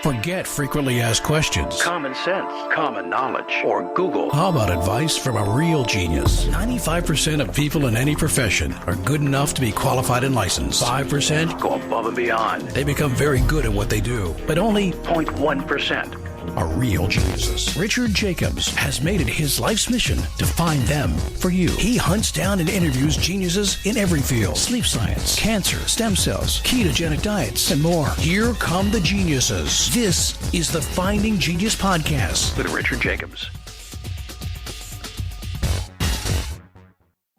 Forget frequently asked questions. Common sense, common knowledge, or Google. How about advice from a real genius? 95% of people in any profession are good enough to be qualified and licensed. 5% Go above and beyond. they become very good at what they do, but only 0.1%. are real geniuses. Richard Jacobs has made it his life's mission to find them for you. He hunts down and interviews geniuses in every field: sleep science, cancer, stem cells, ketogenic diets, and more. Here come the geniuses. This is the Finding Genius Podcast With Richard Jacobs.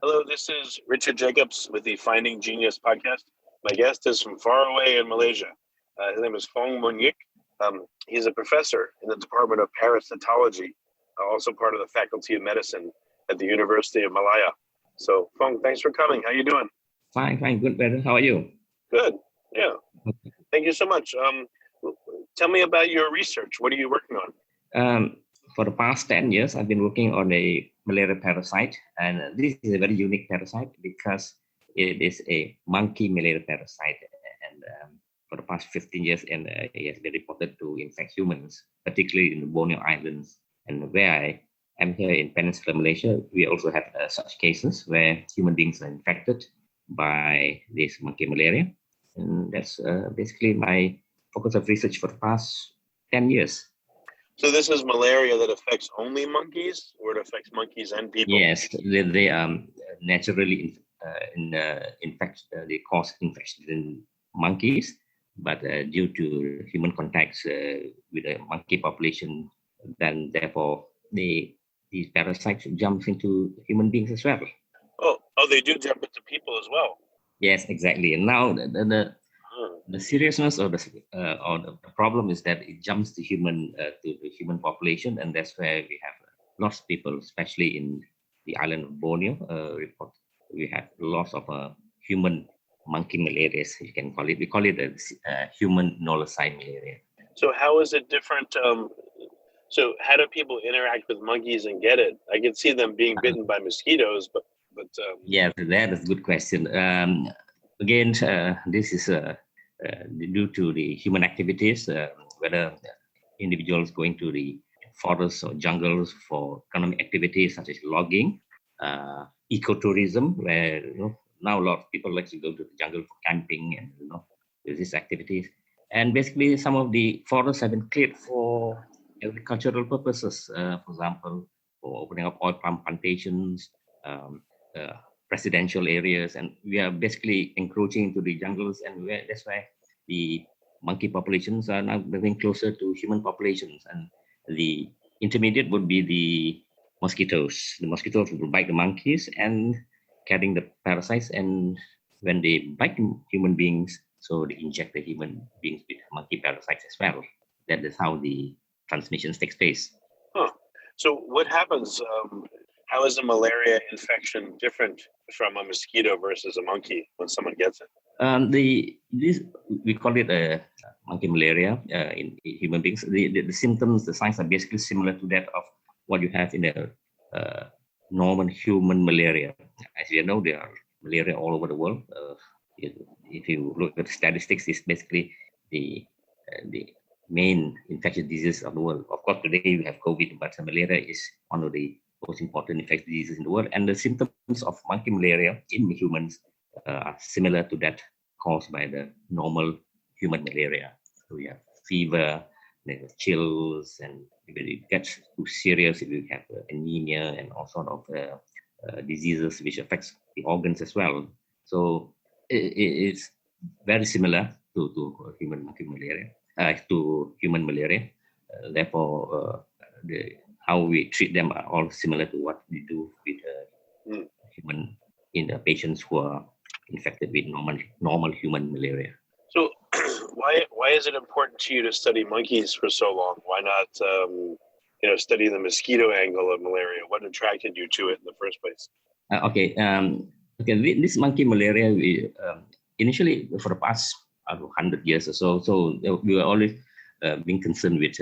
Hello, this is Richard Jacobs with the Finding Genius Podcast. My guest is from far away in Malaysia. His name is Fong Mun Yik. He's a professor in the Department of Parasitology, also part of the Faculty of Medicine at the University of Malaya. So, Fong, thanks for coming. How you doing? Fine, good, brother. How are you? Good. Yeah. Thank you so much. Tell me about your research. What are you working on? For the past 10 years, I've been working on a malaria parasite, and this is a very unique parasite because it is a monkey malaria parasite, and for the past 15 years, and it has been reported to infect humans, particularly in the Borneo Islands. And where I am here in Peninsular Malaysia, we also have such cases where human beings are infected by this monkey malaria. And that's basically my focus of research for the past 10 years. So this is malaria that affects only monkeys, or it affects monkeys and people? Yes, they naturally they cause infection in monkeys, but due to human contacts with the monkey population, then therefore these parasites jump into human beings as well. Oh, they do jump into people as well. Yes, exactly. And now the seriousness of the problem is that it jumps to the human population, and that's where we have lots of people, especially in the island of Borneo. We have lots of human monkey malaria, you can call it. We call it a human knowlesi malaria. So how is it different? So how do people interact with monkeys and get it? I can see them being bitten by mosquitoes, but yeah, that is a good question. Again, this is due to the human activities, whether individuals going to the forests or jungles for economic activities such as logging, ecotourism, where now a lot of people like to go to the jungle for camping and these activities. And basically, some of the forests have been cleared for agricultural purposes. For example, for opening up oil palm plantations, residential areas, and we are basically encroaching into the jungles, and that's why the monkey populations are now moving closer to human populations. And the intermediate would be the mosquitoes. The mosquitoes will bite the monkeys and carrying the parasites, and when they bite human beings, so they inject the human beings with monkey parasites as well. That is how the transmission takes place. Huh. So what happens? How is a malaria infection different from a mosquito versus a monkey when someone gets it? We call it a monkey malaria in human beings. The symptoms, the signs are basically similar to that of what you have in a normal human malaria. As you know, there are malaria all over the world. If you look at the statistics, it's basically the main infectious disease of the world. Of course, today we have COVID, but malaria is one of the most important infectious diseases in the world. And the symptoms of monkey malaria in humans are similar to that caused by the normal human malaria. So we have fever, chills, and if it gets too serious, if you have anemia and all sort of diseases which affects the organs as well. So it's very similar to human monkey malaria, to human malaria. Therefore, how we treat them are all similar to what we do with human patients who are infected with normal human malaria. So why is it important to you to study monkeys for so long? Why not study the mosquito angle of malaria? What attracted you to it in the first place? This monkey malaria, we initially for the past 100 years or so we were always being concerned with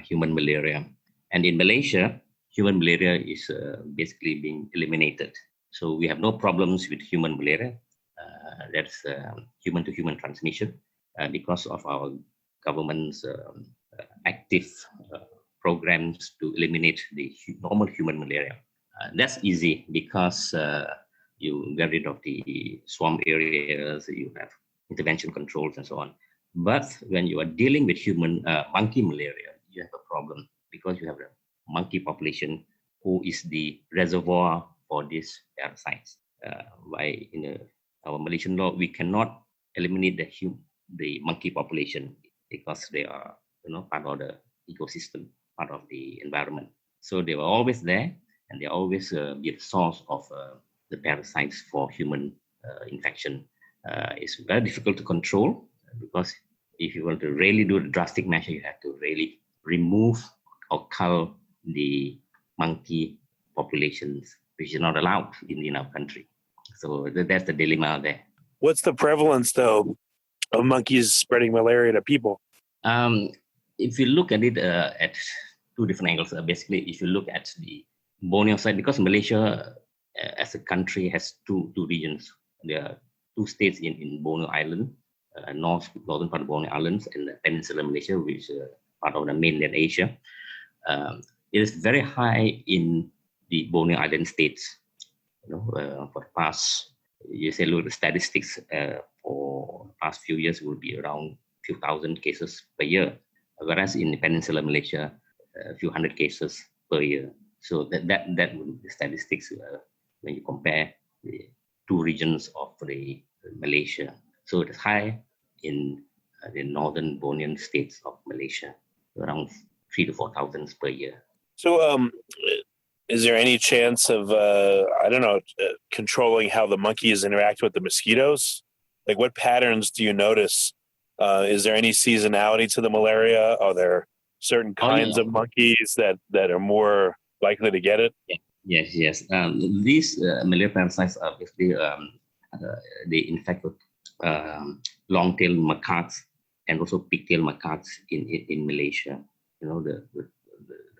human malaria. And in Malaysia, human malaria is basically being eliminated. So we have no problems with human malaria. That's human-to-human transmission because of our government's active programs to eliminate the normal human malaria. That's easy because you get rid of the swamp areas, you have intervention controls and so on. But when you are dealing with human monkey malaria, you have a problem because you have a monkey population who is the reservoir for these parasites. By our Malaysian law, we cannot eliminate the monkey population because they are part of the ecosystem, part of the environment. So they were always there, and they always be the source of the parasites for human infection. It's very difficult to control because if you want to really do the drastic measure, you have to really remove or cull the monkey populations, which is not allowed in our country. So that's the dilemma there. What's the prevalence, though, of monkeys spreading malaria to people? If you look at it at two different angles, basically, if you look at the Borneo side, because Malaysia as a country has two regions. There are two states in Borneo Island, northern part of Borneo Islands, and the Peninsular Malaysia, which is part of the mainland Asia. It is very high in the Borneo Island states. For the past, you say, look at the statistics for the past few years will be around few thousand cases per year, whereas in the Peninsular Malaysia, a few hundred cases per year. So that the statistics when you compare the two regions of the Malaysia. So it is high in the northern Bornean states of Malaysia, around 3,000 to 4,000 per year. So, is there any chance of controlling how the monkeys interact with the mosquitoes? Like, what patterns do you notice? Is there any seasonality to the malaria? Are there certain kinds of monkeys that are more likely to get it? Yes. These malaria parasites are basically they infect with long-tailed macaques and also pigtail macaques in Malaysia. The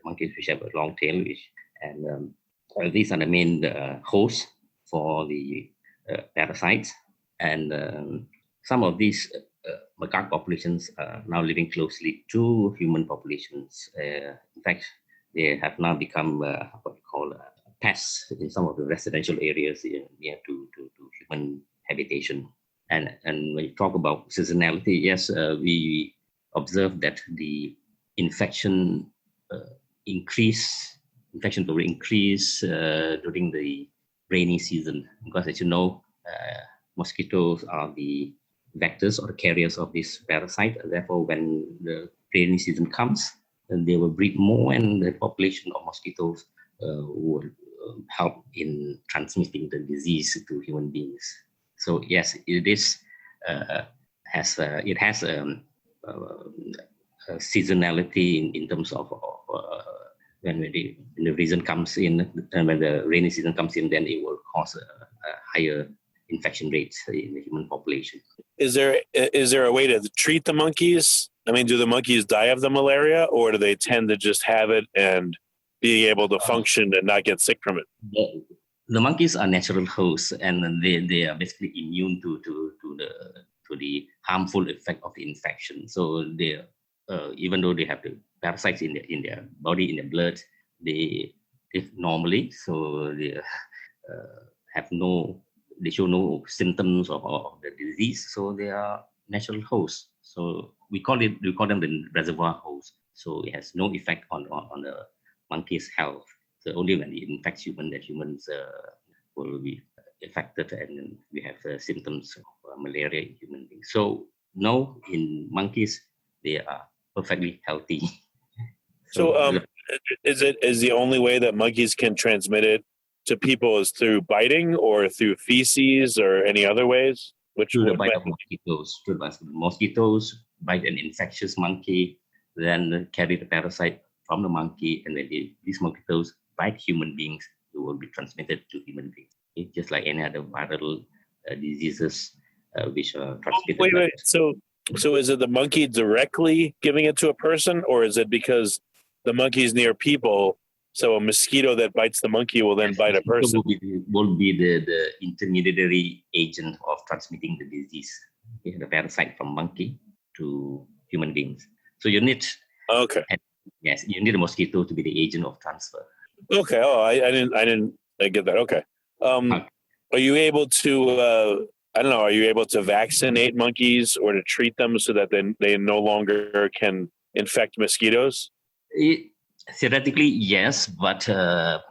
monkeys which have a long tail, and these are the main hosts for the parasites. And some of these macaque populations are now living closely to human populations. In fact, they have now become what we call pests in some of the residential areas near to human habitation. And when you talk about seasonality, yes, we observe that the infection will increase during the rainy season, because as you know, mosquitoes are the vectors or the carriers of this parasite. Therefore, when the rainy season comes, they will breed more, and the population of mosquitoes will help in transmitting the disease to human beings. So yes, it is has seasonality in terms of when the season comes in, and when the rainy season comes in, then it will cause a higher infection rates in the human population. Is there a way to treat the monkeys? I mean, do the monkeys die of the malaria, or do they tend to just have it and be able to function and not get sick from it? The monkeys are natural hosts, and they are basically immune to the harmful effect of the infection. So they, even though they have the parasites in their body, in their blood, they live normally. So they they show no symptoms of the disease. So they are natural hosts. So we call them the reservoir hosts. So it has no effect on the monkey's health. So only when it infects humans that humans will be affected, and we have symptoms of malaria in human beings. So no, in monkeys they are perfectly healthy. So is the only way that monkeys can transmit it to people is through biting, or through feces, or any other ways? Through the bite of mosquitoes. Mosquitoes bite an infectious monkey, then carry the parasite from the monkey, and then these mosquitoes bite human beings, who will be transmitted to human beings. It's just like any other viral diseases which are transmitted. Wait. So is it the monkey directly giving it to a person, or is it because the monkey is near people? So a mosquito that bites the monkey will then bite a person. Will be the intermediary agent of transmitting the disease. The parasite from monkey to human beings. So you need, Okay. yes, you need a mosquito to be the agent of transfer. Okay. Oh, I didn't get that. Okay. Okay. Are you able to, I don't know, are you able to vaccinate monkeys or to treat them so that they no longer can infect mosquitoes? Theoretically, yes, but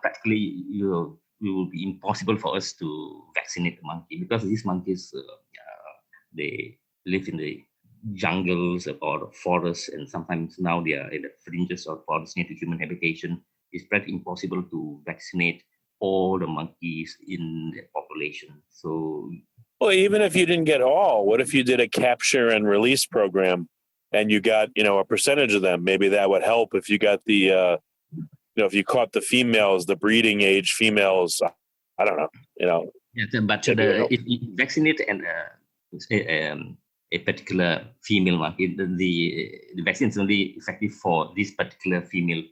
practically, it will be impossible for us to vaccinate the monkey because these monkeys, they live in the jungles or forests, and sometimes now they are in the fringes of forests near to human habitation. It's practically impossible to vaccinate all the monkeys in the population. So, Well, even if you didn't get all, what if you did a capture and release program and you got, a percentage of them? Maybe that would help if you got the, if you caught the females, the breeding age females. I don't know, yes, but if you vaccinate a particular female monkey, the vaccine is only effective for this particular female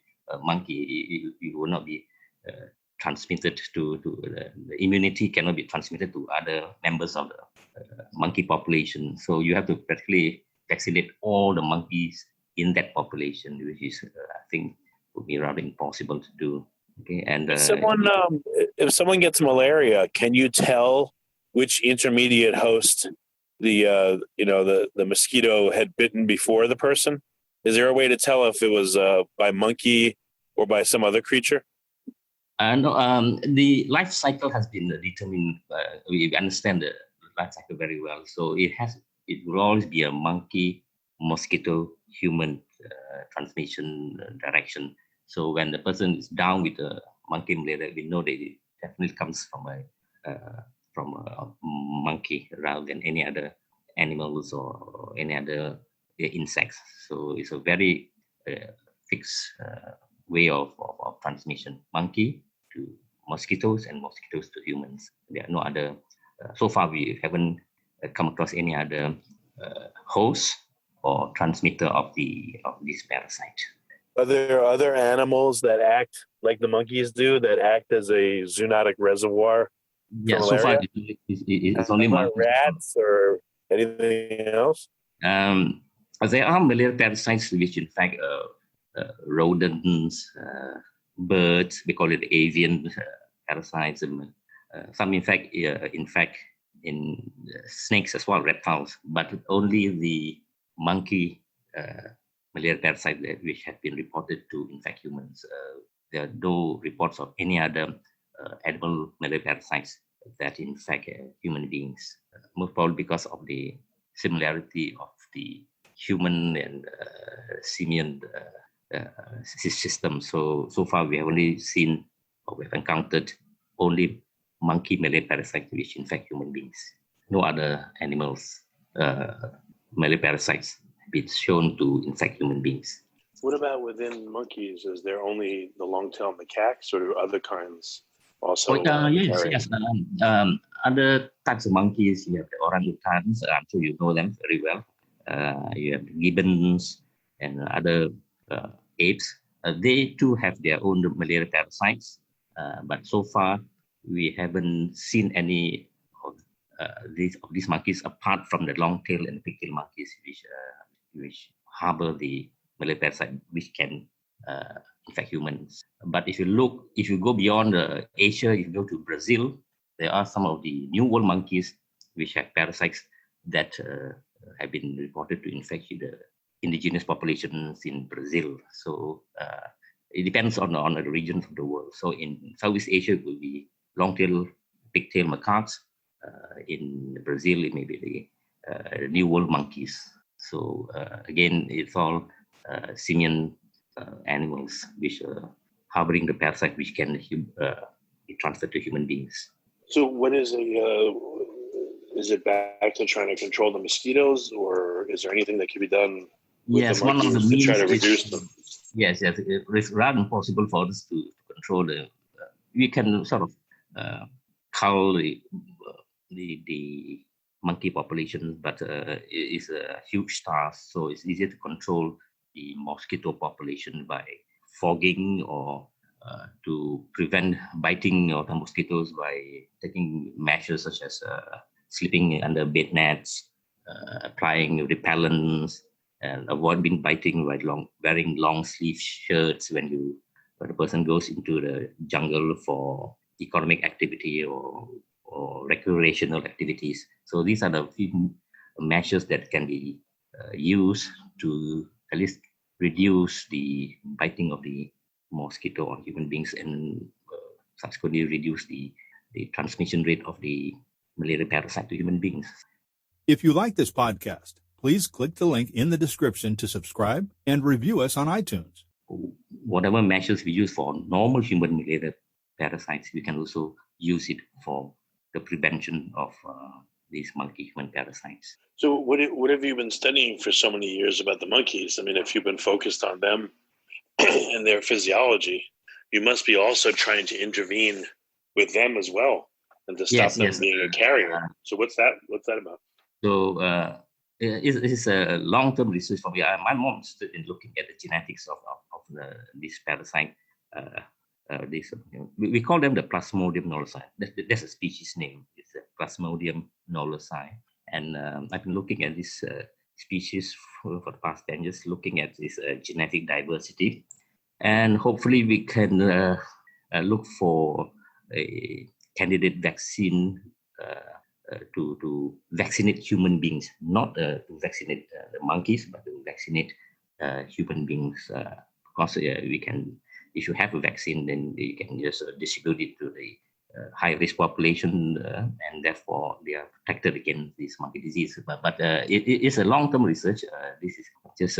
monkey. It will not be transmitted to the immunity cannot be transmitted to other members of the monkey population. So you have to practically vaccinate all the monkeys in that population, which is I think would be rather impossible to do. Okay, and if someone gets malaria, can you tell which intermediate host the mosquito had bitten before the person? Is there a way to tell if it was by monkey or by some other creature? No, the life cycle has been determined. We understand the life cycle very well. So it will always be a monkey, mosquito, human transmission direction. So when the person is down with a monkey malaria, we know that it definitely comes from a monkey rather than any other animals or any other insects. So it's a very fixed way of transmission. Monkey to mosquitoes and mosquitoes to humans. There are no other. So far, we haven't come across any other host or transmitter of this parasite. Are there other animals that act like the monkeys do, that act as a zoonotic reservoir? Yeah, so far it's only monkeys. Rats or anything else? There are malarial parasites which infect rodents, birds. We call it avian parasites. Some infect in snakes as well, reptiles, but only the monkey malaria parasite which have been reported to infect humans. There are no reports of any other animal malaria parasites that infect human beings, most probably because of the similarity of the human and simian system. So far we have only seen or we have encountered only monkey malaria parasites which infect human beings. No other animals malaria parasites been shown to infect human beings. What about within monkeys? Is there only the long-tailed macaques, or do other kinds also? Yes. Other types of monkeys, you have the orangutans. I'm sure you know them very well. You have the gibbons and other apes. They too have their own malaria parasites, but so far we haven't seen any of these monkeys apart from the long-tailed and pigtail monkeys, which harbor the malaria parasite, which can infect humans. But if you go beyond Asia, if you go to Brazil, there are some of the New World monkeys which have parasites that have been reported to infect the indigenous populations in Brazil. So it depends on the regions of the world. So in Southeast Asia, it will be long-tailed, pigtail macaques. In Brazil, it may be the New World monkeys. So again, it's all simian animals which are harboring the parasite which can be transferred to human beings. So what is it back to trying to control the mosquitoes, or is there anything that can be done with the monkeys to try to reduce them? Yes, it's rather impossible for us to control the. We can sort of cull the monkey population, but it's a huge task. So it's easier to control the mosquito population by fogging or to prevent biting of the mosquitoes by taking measures such as sleeping under bed nets, applying repellents, and avoid being biting by wearing long sleeve shirts when the person goes into the jungle for economic activity or recreational activities. So these are the few measures that can be used to at least reduce the biting of the mosquito on human beings and subsequently reduce the transmission rate of the malaria parasite to human beings. If you like this podcast, please click the link in the description to subscribe and review us on iTunes. Whatever measures we use for normal human malaria parasites, we can also use it for the prevention of these monkey-human parasites. So what have you been studying for so many years about the monkeys? I mean, if you've been focused on them and their physiology, you must be also trying to intervene with them as well and to stop them being a carrier. So what's that about? So it's a long-term research for me. My mom is in looking at the genetics of this parasite. We call them the Plasmodium knowlesi. That's a species name. It's a Plasmodium knowlesi. And I've been looking at this species for the past 10 years, looking at this genetic diversity. And hopefully we can look for a candidate vaccine to vaccinate human beings, not to vaccinate the monkeys, but to vaccinate human beings. Because we can, if you have a vaccine, then you can just distribute it to the high-risk population, and therefore they are protected against this monkey disease. But it is a long-term research. This is just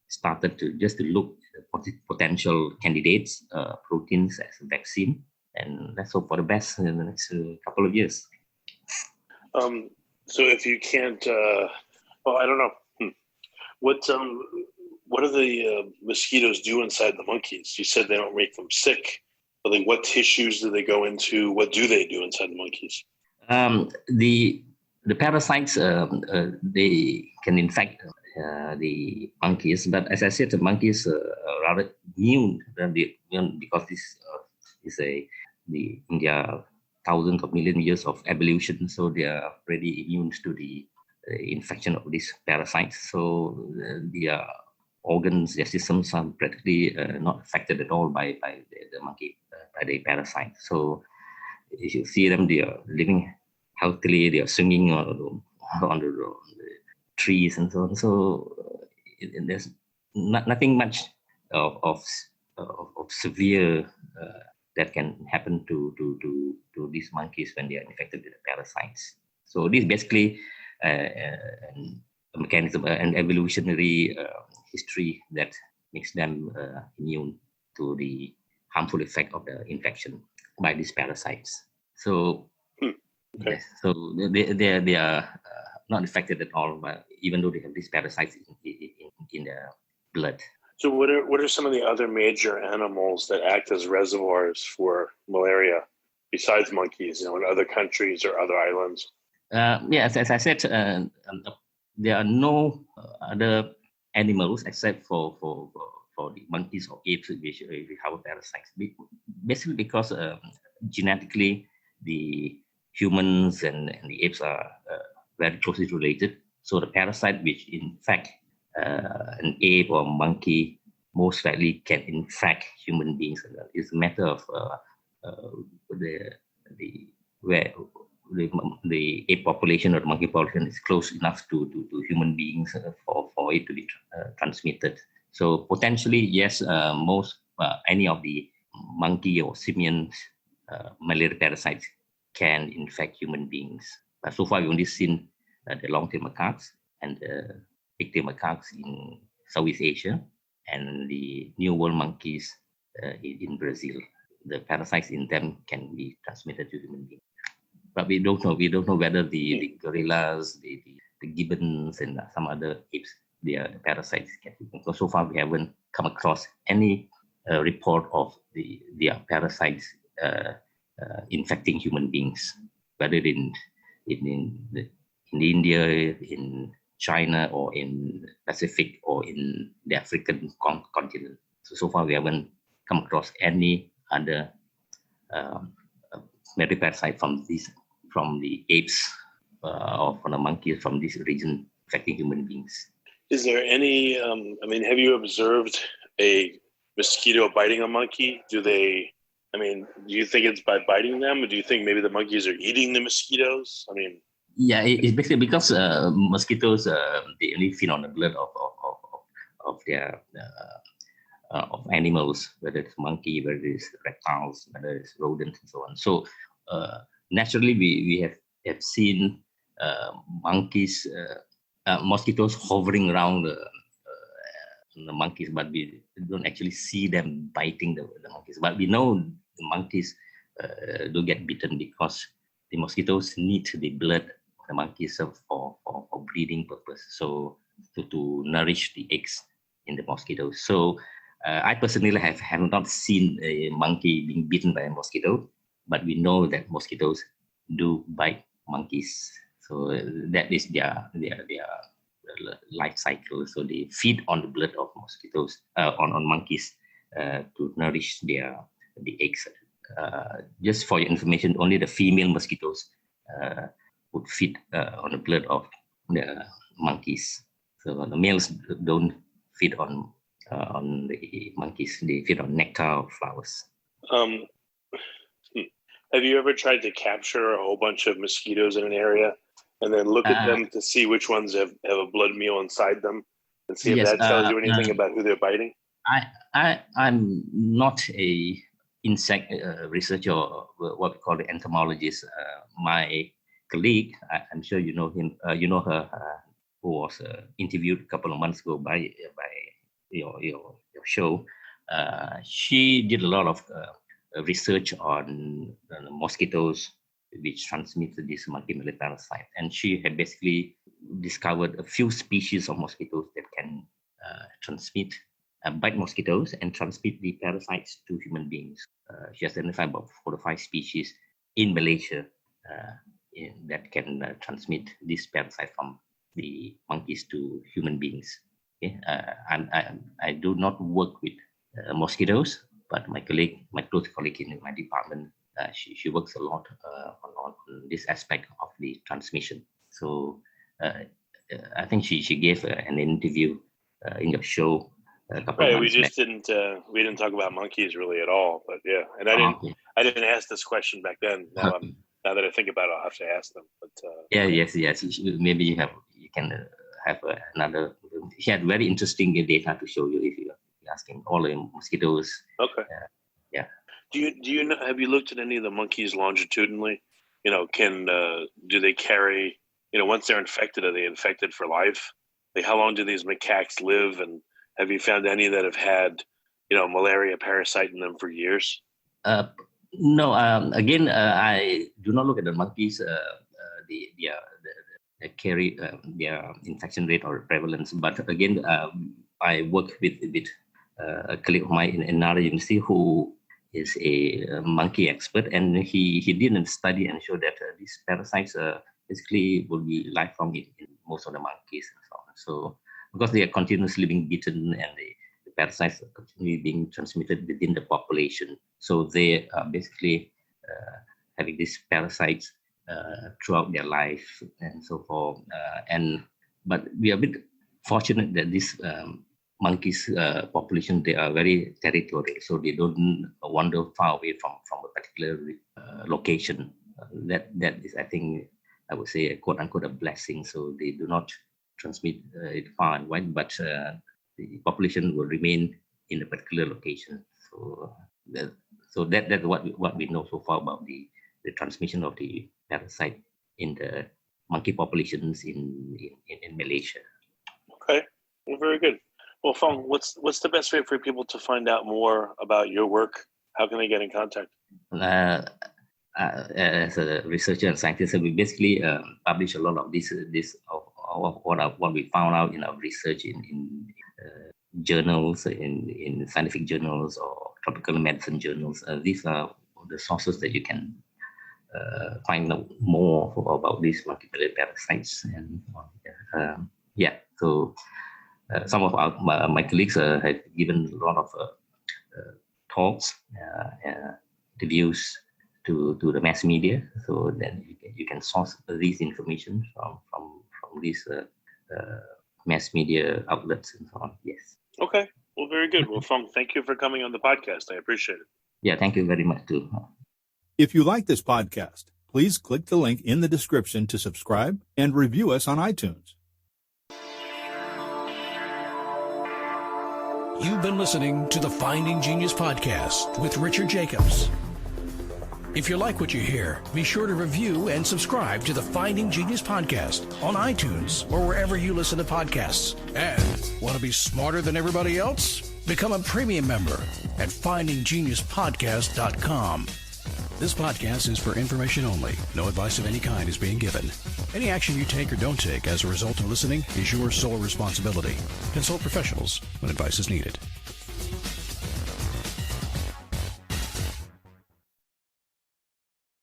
started to look at potential candidates, proteins as a vaccine, and let's hope for the best in the next couple of years. So if you can't, well, I don't know. What do the mosquitoes do inside the monkeys? You said they don't make them sick. But like, what tissues do they go into? What do they do inside the monkeys? The parasites, they can infect the monkeys. But as I said, the monkeys are rather immune because this is in their thousands of million years of evolution. So they are pretty immune to the infection of these parasites. So their organs, their systems are practically not affected at all by the monkey, by the parasite. So if you see them, they are living healthily, they are swinging on the trees and so on. So there's nothing much of severe that can happen to these monkeys when they are infected with the parasites. So this is basically a mechanism, an evolutionary history that makes them immune to the harmful effect of the infection by these parasites. So, okay. Yes, so they are not affected at all, but even though they have these parasites in their blood. So what are some of the other major animals that act as reservoirs for malaria besides monkeys, in other countries or other islands? Yes, as I said, there are no other animals except for the monkeys or apes which have parasites. Basically because genetically the humans and the apes are very closely related. So the parasite which infect an ape or monkey most likely can infect human beings. It's a matter of the ape population or the monkey population is close enough to human beings for it to be transmitted. So potentially, yes, any of the monkey or simian malaria parasites can infect human beings. But so far, we've only seen the long-tailed macaques and the big-tailed macaques in Southeast Asia and the New World monkeys in Brazil. The parasites in them can be transmitted to human beings. But we don't know. We don't know whether the gorillas, the gibbons, and some other apes, their parasites can. Because so far we haven't come across any report of their parasites infecting human beings, whether in India, in China, or in Pacific, or in the African continent. So far we haven't come across any other malaria parasite from the apes or from the monkeys from this region affecting human beings. Is there any, have you observed a mosquito biting a monkey? Do you think it's by biting them, or do you think maybe the monkeys are eating the mosquitoes? Yeah, it's basically because mosquitoes they only feed on the blood of their of animals, whether it's monkey, whether it's reptiles, whether it's rodents, and so on. So naturally, we have seen monkeys, mosquitoes hovering around the monkeys, but we don't actually see them biting the monkeys. But we know the monkeys do get bitten because the mosquitoes need the blood of the monkeys for breeding purpose. So to nourish the eggs in the mosquitoes. So I personally have not seen a monkey being bitten by a mosquito, but we know that mosquitoes do bite monkeys. So that is their life cycle. So they feed on the blood of mosquitoes, on monkeys, to nourish the eggs. Just for your information, only the female mosquitoes would feed on the blood of the monkeys. So the males don't feed on the monkeys. They feed on nectar of flowers. Have you ever tried to capture a whole bunch of mosquitoes in an area and then look at them to see which ones have a blood meal inside them and see if that tells you anything about who they're biting? I'm not a insect researcher, or what we call the entomologist. My colleague, I'm sure you know him, you know her, who was interviewed a couple of months ago by your show. She did a lot of research on mosquitoes which transmit this monkey malaria parasite, and she had basically discovered a few species of mosquitoes that can transmit, bite mosquitoes and transmit the parasites to human beings. She has identified about 4 to 5 species in Malaysia that can transmit this parasite from the monkeys to human beings. Okay? I do not work with mosquitoes, but my close colleague in my department, she works a lot on this aspect of the transmission. So I think she gave an interview in your show a couple of months back. We didn't talk about monkeys really at all, but yeah, and I didn't ask this question back then. Now that I think about it, I'll have to ask them. But yes. Maybe you can have another. He had very interesting data to show you if you're asking all the mosquitoes. Okay. Yeah. Do you know? Have you looked at any of the monkeys longitudinally? Do they carry? Once they're infected, are they infected for life? Like, how long do these macaques live? And have you found any that have had, malaria parasite in them for years? No. Again, I do not look at the monkeys. They carry their infection rate or prevalence. But again, I work with a colleague of mine in another university who is a monkey expert, and he did a study and showed that these parasites basically will be lifelong in most of the monkeys and so on. So because they are continuously being bitten and the parasites are continually being transmitted within the population, so they are basically having these parasites throughout their life and so forth. But we are a bit fortunate that this monkeys population, they are very territorial, so they don't wander far away from a particular location. That is, I think, I would say, quote unquote, a blessing. So they do not transmit it far and wide, but the population will remain in a particular location. So that's what we know so far about the transmission of the parasite in the monkey populations in Malaysia. Okay, well, very good. Well, Fong, what's the best way for people to find out more about your work? How can they get in contact? As a researcher and scientist, we basically publish a lot of this what we found out in our research in journals, in scientific journals or tropical medicine journals. These are the sources that you can find out more about these monkey parasites. And so some of my colleagues have given a lot of talks, interviews to the mass media, so then you can source this information from these mass media outlets and so on. Yes. Okay. Well, very good. Well, Fong, thank you for coming on the podcast. I appreciate it. Yeah, thank you very much too. If you like this podcast, please click the link in the description to subscribe and review us on iTunes. You've been listening to the Finding Genius podcast with Richard Jacobs. If you like what you hear, be sure to review and subscribe to the Finding Genius podcast on iTunes or wherever you listen to podcasts. And want to be smarter than everybody else? Become a premium member at findinggeniuspodcast.com. This podcast is for information only. No advice of any kind is being given. Any action you take or don't take as a result of listening is your sole responsibility. Consult professionals when advice is needed.